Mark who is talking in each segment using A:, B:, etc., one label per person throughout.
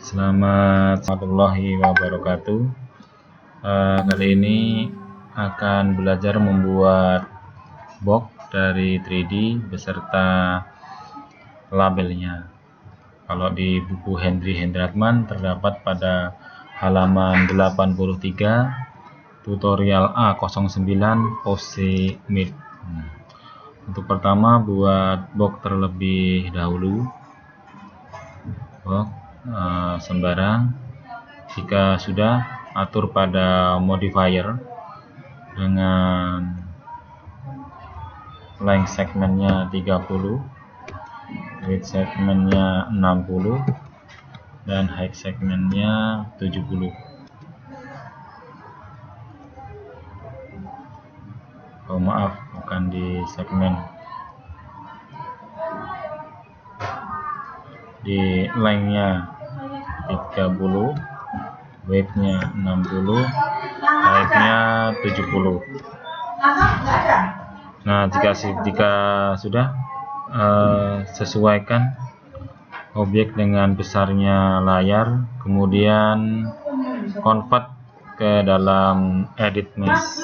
A: Selamat warahmatullahi wabarakatuh. Kali ini akan belajar membuat box dari 3D beserta labelnya. Kalau di buku Henry Hendrakman terdapat pada halaman 83 tutorial A09 pose mid. Untuk pertama buat box terlebih dahulu. Box sembarang. Jika sudah, atur pada modifier dengan length segmennya 30, width segmennya 60, dan height segmennya 70. Oh maaf, bukan di segmen, di lengthnya 30, widthnya 60, heightnya 70. Nah, jika sudah, sesuaikan objek dengan besarnya layar, kemudian convert ke dalam edit mesh.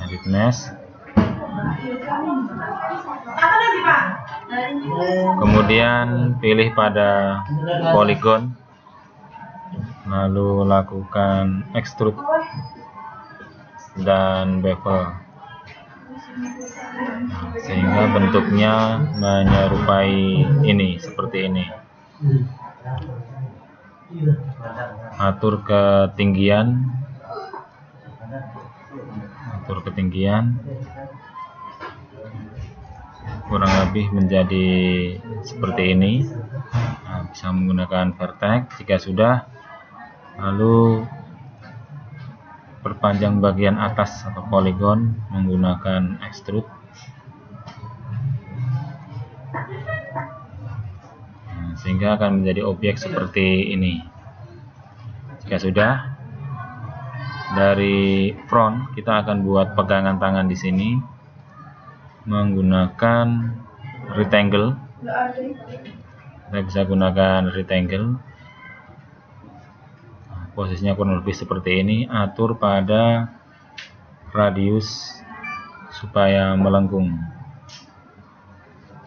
A: Edit mesh. Kemudian pilih pada polygon, lalu lakukan extrude dan bevel, sehingga bentuknya menyerupai ini, seperti ini. Atur ketinggian, kurang lebih menjadi seperti ini. Nah, bisa menggunakan vertex. Jika sudah, lalu perpanjang bagian atas atau polygon menggunakan extrude. Nah, sehingga akan menjadi objek seperti ini. Jika sudah, dari front kita akan buat pegangan tangan di sini menggunakan rectangle. Kita bisa gunakan rectangle. Posisinya kurang lebih seperti ini. Atur pada radius supaya melengkung,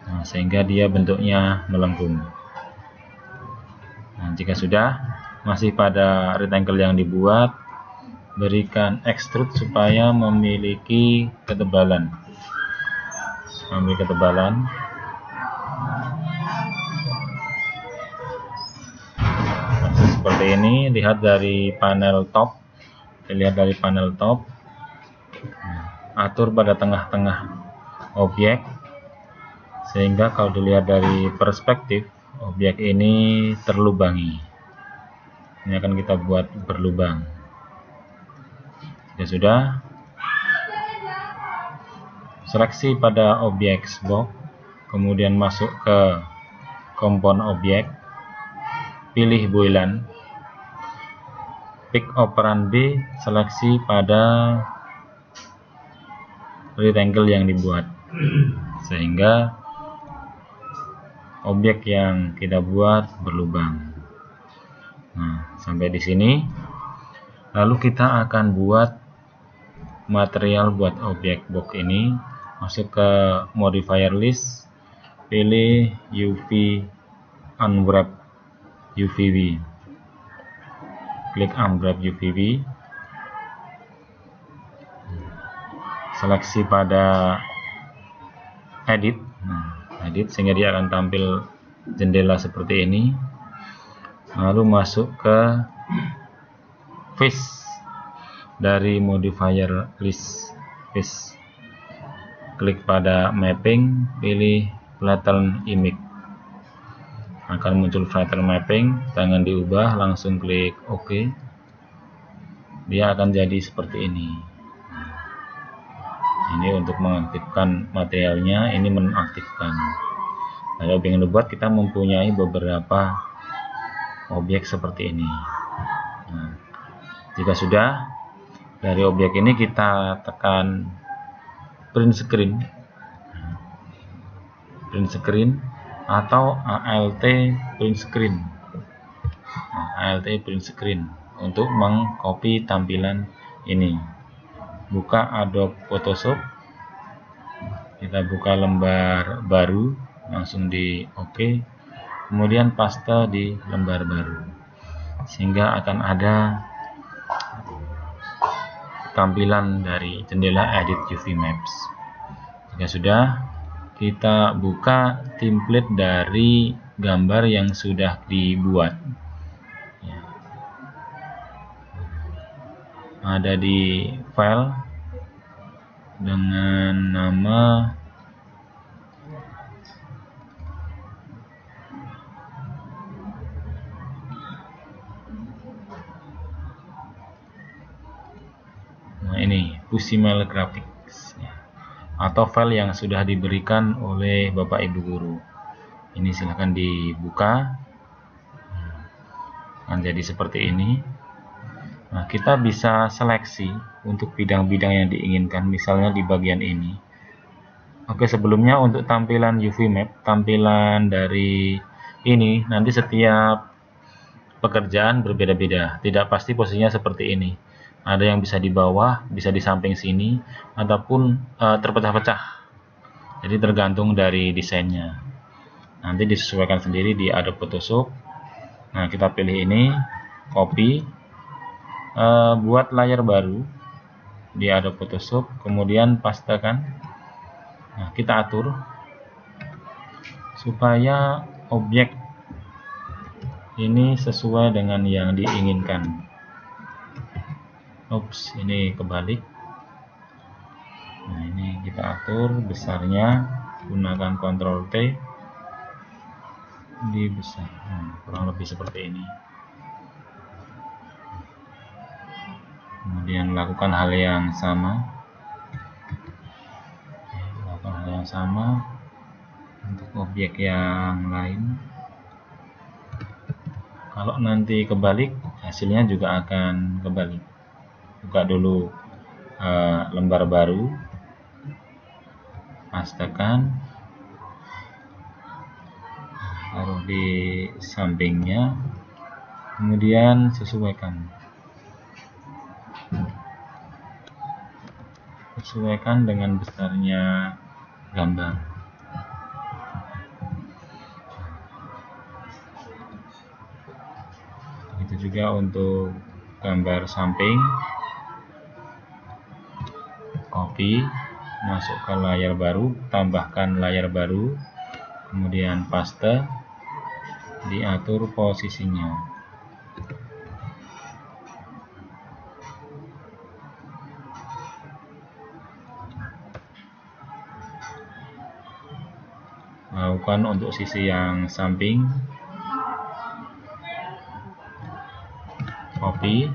A: nah, sehingga dia bentuknya melengkung. Nah, jika sudah masih pada rectangle yang dibuat, berikan extrude supaya memiliki ketebalan. Seperti ini. Lihat dari panel top. Atur pada tengah-tengah objek, sehingga kalau dilihat dari perspektif, objek ini terlubangi. Ini akan kita buat berlubang. Jika sudah, seleksi pada objek box, kemudian masuk ke kompon objek, pilih boolean, pick operan B, seleksi pada rectangle yang dibuat, sehingga objek yang kita buat berlubang. Nah, sampai di sini. Lalu kita akan buat material buat objek box ini. Masuk ke modifier list, pilih UV unwrap UVB, klik unwrap UVB, seleksi pada edit, edit, sehingga dia akan tampil jendela seperti ini. Lalu masuk ke face dari modifier list, face, klik pada mapping, pilih flatten image. Akan muncul flatten mapping, jangan diubah, langsung klik OK. Dia akan jadi seperti ini. Ini untuk mengaktifkan materialnya, ini menonaktifkan. Kalau ingin dibuat, kita mempunyai beberapa objek seperti ini. Nah, jika sudah, dari objek ini kita tekan print screen. atau ALT print screen. ALT print screen untuk mengcopy tampilan ini. Buka Adobe Photoshop, kita buka lembar baru, langsung di OK, kemudian paste di lembar baru, sehingga akan ada tampilan dari jendela edit UV Maps. Jika sudah, kita buka template dari gambar yang sudah dibuat. Ada di file dengan nama ini Pusimel Graphics, atau file yang sudah diberikan oleh Bapak Ibu guru. Ini silahkan dibuka, akan jadi seperti ini. Nah, kita bisa seleksi untuk bidang-bidang yang diinginkan, misalnya di bagian ini. Oke, sebelumnya untuk tampilan UV Map, tampilan dari ini nanti setiap pekerjaan berbeda-beda, tidak pasti posisinya seperti ini. Ada yang bisa di bawah, bisa di samping sini, ataupun terpecah-pecah. Jadi tergantung dari desainnya. Nanti disesuaikan sendiri di Adobe Photoshop. Nah, kita pilih ini, copy. Buat layar baru di Adobe Photoshop, kemudian pastekan. Nah, kita atur supaya objek ini sesuai dengan yang diinginkan. Ups, ini kebalik. Nah, ini kita atur besarnya, gunakan Ctrl T, dibesar. Nah, kurang lebih seperti ini. Kemudian lakukan hal yang sama. Lakukan hal yang sama untuk objek yang lain. Kalau nanti kebalik, hasilnya juga akan kebalik. Buka dulu lembar baru, pastekan, taruh di sampingnya, kemudian sesuaikan dengan besarnya gambar. Begitu juga untuk gambar samping, copy, masuk ke layar baru, tambahkan layar baru, kemudian paste, diatur posisinya. Lakukan untuk sisi yang samping, copy,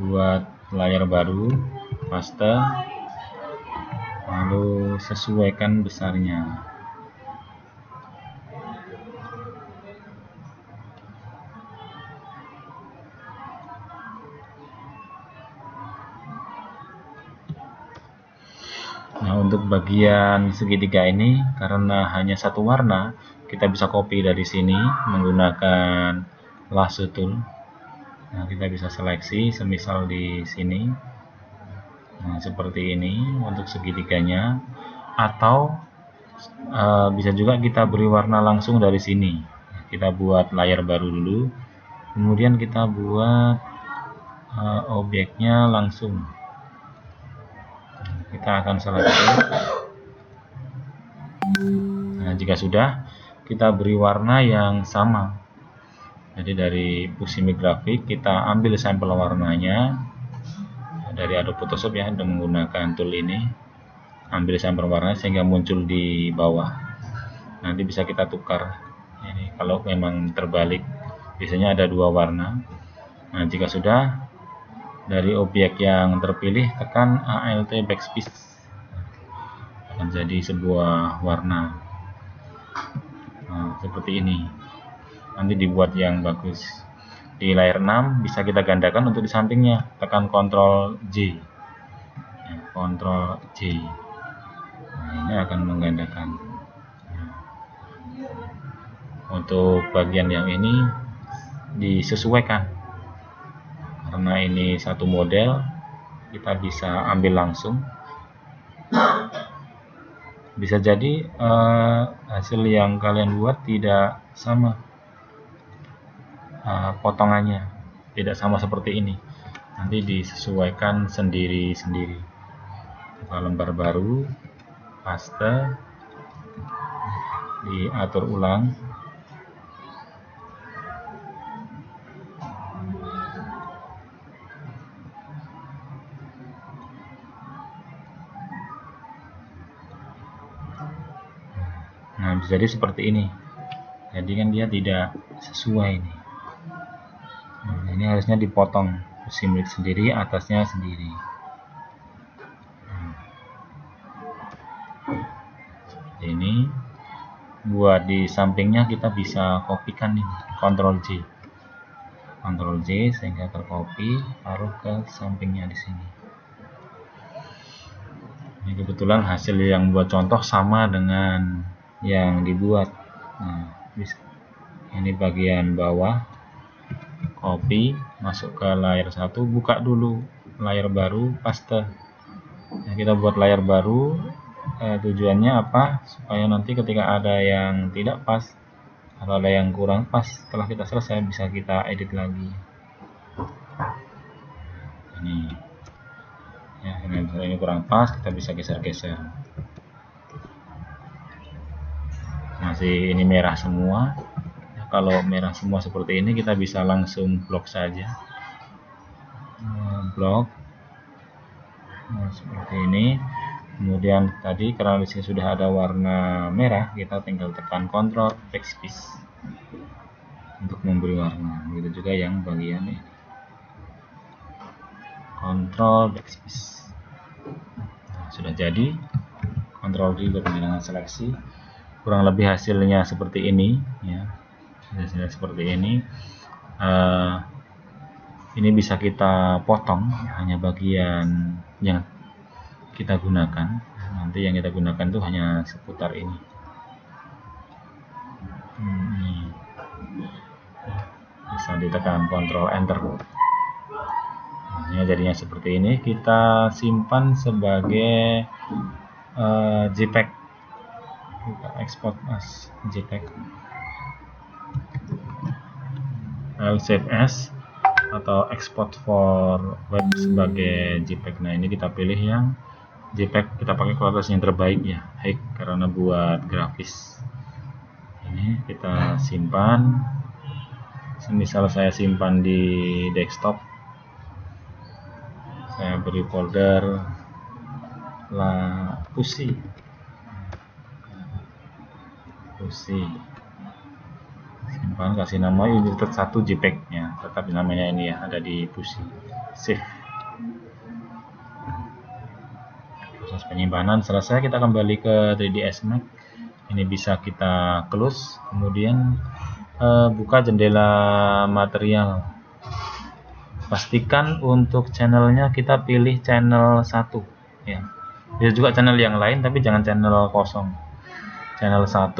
A: buat layar baru, paste, lalu sesuaikan besarnya. Nah, untuk bagian segitiga ini, karena hanya satu warna, kita bisa copy dari sini menggunakan lasso tool. Nah, kita bisa seleksi, semisal di sini. Nah, seperti ini untuk segitiganya. Atau bisa juga kita beri warna langsung dari sini. Kita buat layar baru dulu, kemudian kita buat objeknya langsung. Kita akan seleksi. Nah, jika sudah, kita beri warna yang sama. Jadi dari Pusimi Graphic kita ambil sampel warnanya dari Adobe Photoshop ya, dengan menggunakan tool ini. Ambil sampel warna sehingga muncul di bawah. Nanti bisa kita tukar. Ini kalau memang terbalik, biasanya ada dua warna. Nah, jika sudah, dari objek yang terpilih tekan ALT backspace, akan jadi sebuah warna. Nah, seperti ini. Nanti dibuat yang bagus. Di layar 6 bisa kita gandakan untuk di sampingnya, tekan Ctrl J. Ctrl J. Nah, ini akan menggandakan. Nah, Untuk bagian yang ini disesuaikan, karena ini satu model, kita bisa ambil langsung. Bisa jadi hasil yang kalian buat tidak sama potongannya, tidak sama seperti ini. Nanti disesuaikan sendiri-sendiri. Buka lembar baru, paste, diatur ulang. Nah, bisa jadi seperti ini. Jadi kan dia tidak sesuai nih. Nah, ini harusnya dipotong, milik sendiri, atasnya sendiri. Seperti ini. Buat di sampingnya kita bisa kopikan nih, Ctrl J. Ctrl J sehingga tercopy, taruh ke sampingnya di sini. Ini kebetulan hasil yang buat contoh sama dengan yang dibuat. Nah, ini bagian bawah, copy, masuk ke layar 1, buka dulu layar baru, paste. Nah, kita buat layar baru, tujuannya apa? Supaya nanti ketika ada yang tidak pas atau ada yang kurang pas, setelah kita selesai bisa kita edit lagi. Ini ya, ini kurang pas, kita bisa geser-geser. Masih ini merah semua. Nah, kalau merah semua seperti ini, kita bisa langsung blok saja. Blok. Nah, seperti ini. Kemudian tadi karena di sini sudah ada warna merah, kita tinggal tekan Ctrl Backspace untuk memberi warna. Begitu juga yang bagian ini. Ctrl Backspace. Nah, sudah jadi. Ctrl D untuk menghilangkan seleksi. Kurang lebih hasilnya seperti ini, ya. Hasilnya seperti ini. Ini bisa kita potong, hanya bagian yang kita gunakan. Nanti yang kita gunakan itu hanya seputar ini. Bisa ditekan Ctrl Enter. Nah, ini jadinya seperti ini. Kita simpan sebagai JPEG. Kita ekspor as JPEG, file save as, atau export for web sebagai JPEG. Nah, ini kita pilih yang JPEG, kita pakai kualitas yang terbaik ya, high, karena buat grafis. Ini kita simpan. Misal saya simpan di desktop, saya beri folder pusi. Simpan, kasih nama United 1 JPEG nya, tetap namanya ini ya, ada di pusi. Save. Proses penyimpanan selesai, kita kembali ke 3ds Max. Ini bisa kita close, kemudian buka jendela material. Pastikan untuk channelnya kita pilih channel 1 ya. Bisa juga channel yang lain, tapi jangan channel kosong. Channel 1,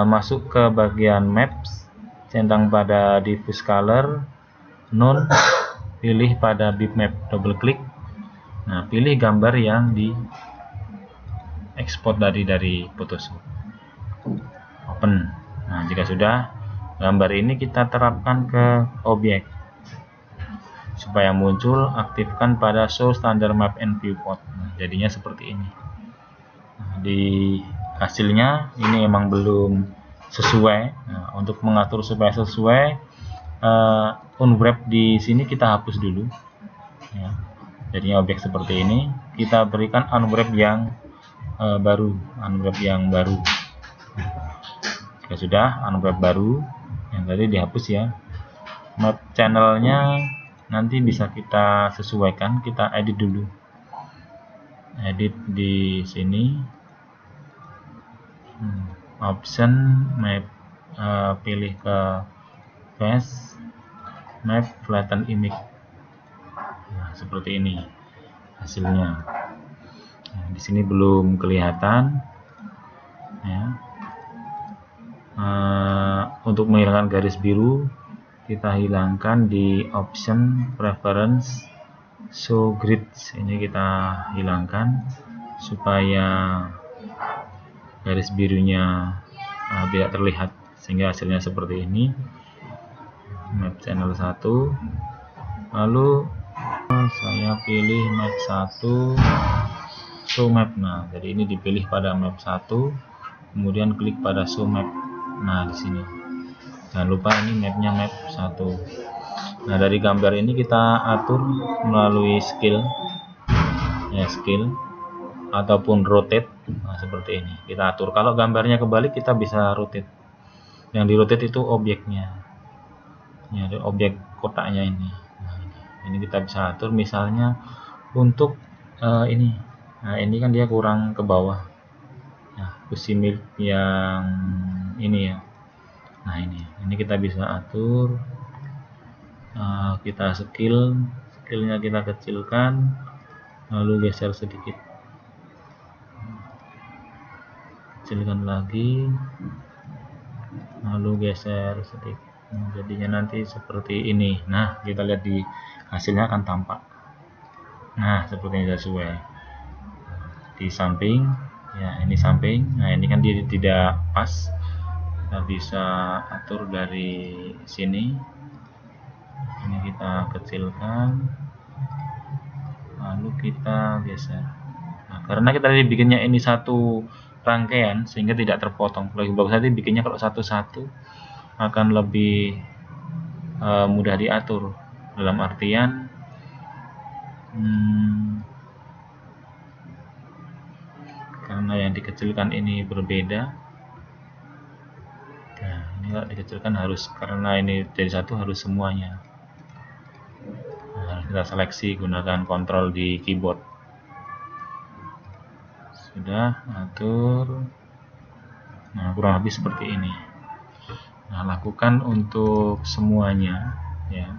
A: masuk ke bagian maps, centang pada diffuse color, none, pilih pada bitmap, double klik. Nah, pilih gambar yang di ekspor dari Photoshop. Open. Nah, jika sudah, gambar ini kita terapkan ke objek. Supaya muncul, aktifkan pada show standard map and viewport. Nah, jadinya seperti ini. Nah, di hasilnya ini emang belum sesuai. Nah, untuk mengatur supaya sesuai, unwrap di sini kita hapus dulu ya. Jadinya objek seperti ini, kita berikan unwrap yang baru, Jika sudah, unwrap baru yang tadi dihapus ya. Map channelnya nanti bisa kita sesuaikan, kita edit dulu. Edit di sini, option map, pilih ke face, map, flatten image. Nah, seperti ini hasilnya. Nah, di sini belum kelihatan. ya. Untuk menghilangkan garis biru, kita hilangkan di option preference show grids. Ini kita hilangkan supaya garis birunya tidak terlihat, sehingga hasilnya seperti ini. Map channel 1, lalu saya pilih map 1 show map. Nah, jadi ini dipilih pada map 1, kemudian klik pada show map. Nah, di sini jangan lupa ini mapnya map 1. Nah, dari gambar ini kita atur melalui skill ya, skill ataupun rotate. Nah, seperti ini kita atur. Kalau gambarnya kebalik kita bisa rotate. Yang di rotate itu objeknya ya, objek kotaknya ini. Nah, ini kita bisa atur misalnya untuk ini. Nah, ini kan dia kurang ke bawah. Nah, kusimil yang ini ya. Nah, ini kita bisa atur. Kita skillnya kita kecilkan, lalu geser sedikit, kecilkan lagi, lalu geser sedikit. Nah, jadinya nanti seperti ini. Nah, kita lihat di hasilnya akan tampak. Nah, seperti ini sesuai. Di samping ya, ini samping. Nah, ini kan dia tidak pas. Kita bisa atur dari sini. Ini kita kecilkan, lalu kita geser. Nah, karena kita tadi bikinnya ini satu rangkaian sehingga tidak terpotong. Lebih bagus nanti bikinnya kalau satu-satu, akan lebih mudah diatur. Dalam artian karena yang dikecilkan ini berbeda. Nah, ini kalau dikecilkan harus, karena ini jadi satu harus semuanya. Nah, kita seleksi gunakan kontrol di keyboard. Sudah atur. Nah, kurang lebih seperti ini. Nah, lakukan untuk semuanya ya,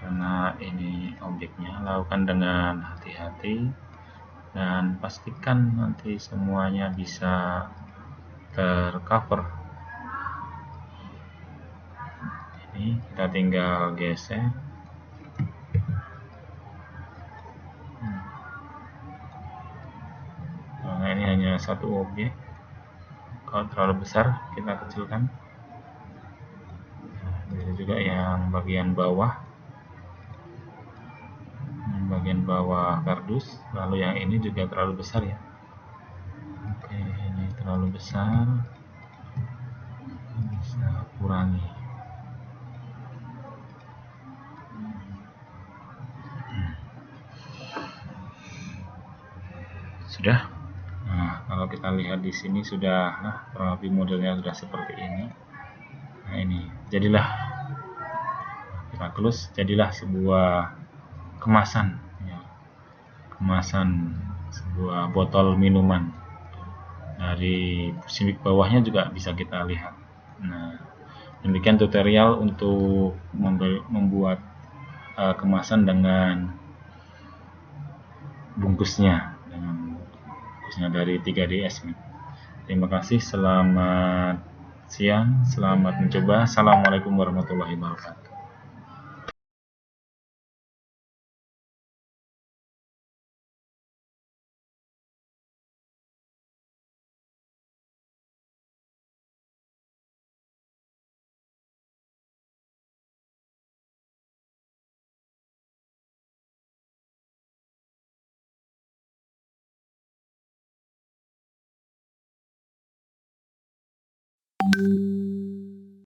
A: karena ini objeknya. Lakukan dengan hati-hati dan pastikan nanti semuanya bisa tercover. Ini kita tinggal geser. Nah, ini hanya satu objek. Kalau terlalu besar kita kecilkan. Nah, ini juga yang bagian bawah kardus. Lalu yang ini juga terlalu besar ya. Oke, ini terlalu besar, bisa kurangi. Sudah. Nah, kalau kita lihat di sini sudah, kurang lebih modelnya sudah seperti ini. Nah, ini jadilah, kita close, jadilah sebuah kemasan ya, kemasan sebuah botol minuman. Dari simik bawahnya juga bisa kita lihat. Nah, demikian tutorial untuk membuat kemasan dengan bungkusnya dari 3ds Max. Terima kasih, selamat siang, selamat mencoba. Assalamualaikum warahmatullahi wabarakatuh.